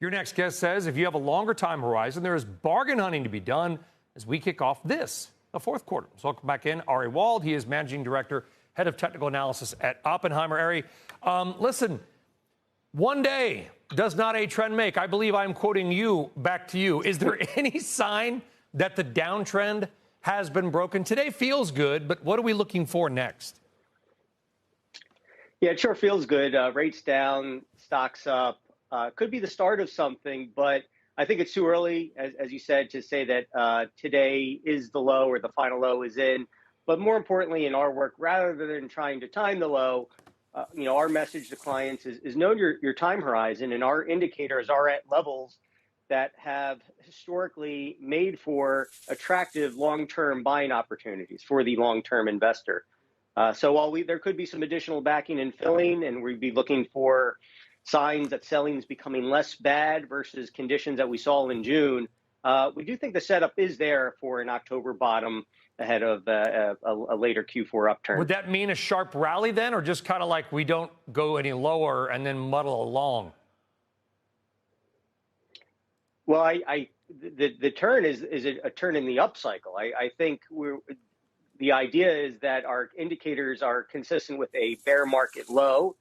Your next guest says if you have a longer time horizon, there is bargain hunting to be done as we kick off the fourth quarter. So welcome back in, Ari Wald. He is Managing Director, Head of Technical Analysis at Oppenheimer. Ari, listen, one day does not a trend make. I believe I'm quoting you back to you. Is there any sign that the downtrend has been broken? Today feels good, but what are we looking for next? Yeah, it sure feels good. Rates down, stocks up. Could be the start of something, but I think it's too early, as you said, to say that today is the low or the final low is in. But more importantly, in our work, rather than trying to time the low, our message to clients is know your time horizon, and our indicators are at levels that have historically made for attractive long-term buying opportunities for the long-term investor. So while there could be some additional backing and filling, and we'd be looking for signs that selling is becoming less bad versus conditions that we saw in June, we do think the setup is there for an October bottom ahead of a later Q4 upturn. Would that mean a sharp rally then, or just kind of like we don't go any lower and then muddle along? Well, the turn is a turn in the upcycle. I think the idea is that our indicators are consistent with a bear market low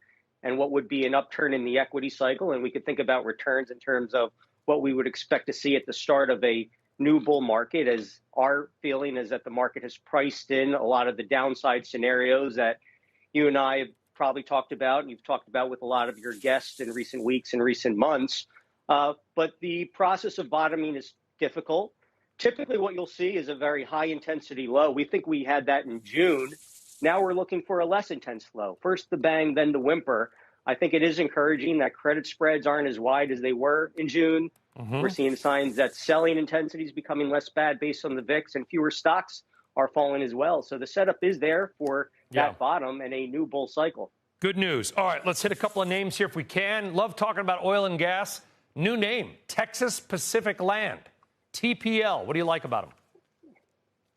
and what would be an upturn in the equity cycle. And we could think about returns in terms of what we would expect to see at the start of a new bull market, as our feeling is that the market has priced in a lot of the downside scenarios that you and I have probably talked about, and you've talked about with a lot of your guests in recent weeks and recent months. But the process of bottoming is difficult. Typically what you'll see is a very high intensity low. We think we had that in June. Now we're looking for a less intense low. First the bang, then the whimper. I think it is encouraging that credit spreads aren't as wide as they were in June. We're seeing signs that selling intensity is becoming less bad based on the VIX, and fewer stocks are falling as well. So the setup is there for that bottom and a new bull cycle. Good news. All right, let's hit a couple of names here if we can. Love talking about oil and gas. New name, Texas Pacific Land, TPL. What do you like about them?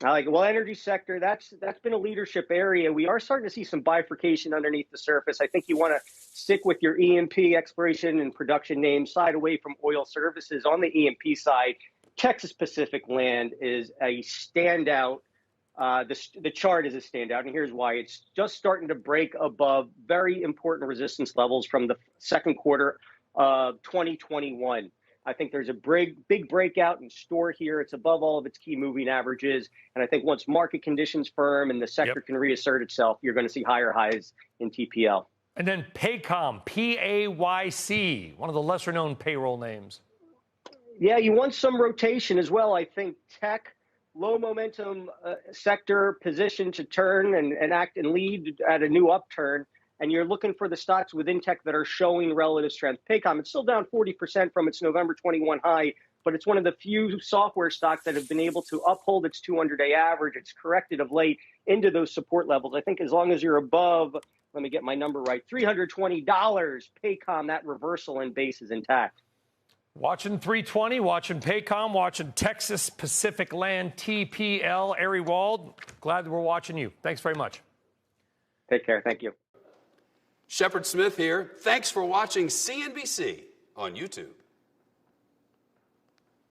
I like it. Well, energy sector, that's been a leadership area. We are starting to see some bifurcation underneath the surface. I think you want to stick with your E&P exploration and production names, side away from oil services. On the E&P side, Texas Pacific Land is a standout. The chart is a standout, and here's why. It's just starting to break above very important resistance levels from the second quarter of 2021. I think there's a big breakout in store here. It's above all of its key moving averages. And I think once market conditions firm and the sector can reassert itself, you're going to see higher highs in TPL. And then Paycom, Payc, one of the lesser known payroll names. Yeah, you want some rotation as well. I think tech, low momentum sector, positioned to turn and act and lead at a new upturn. And you're looking for the stocks within tech that are showing relative strength. Paycom, it's still down 40% from its November 21 high, but it's one of the few software stocks that have been able to uphold its 200-day average. It's corrected of late into those support levels. I think as long as you're above, let me get my number right, $320, Paycom, that reversal in base is intact. Watching 320, watching Paycom, watching Texas Pacific Land, TPL. Ari Wald, glad that we're watching you. Thanks very much. Take care. Thank you. Shepard Smith here. Thanks for watching CNBC on YouTube.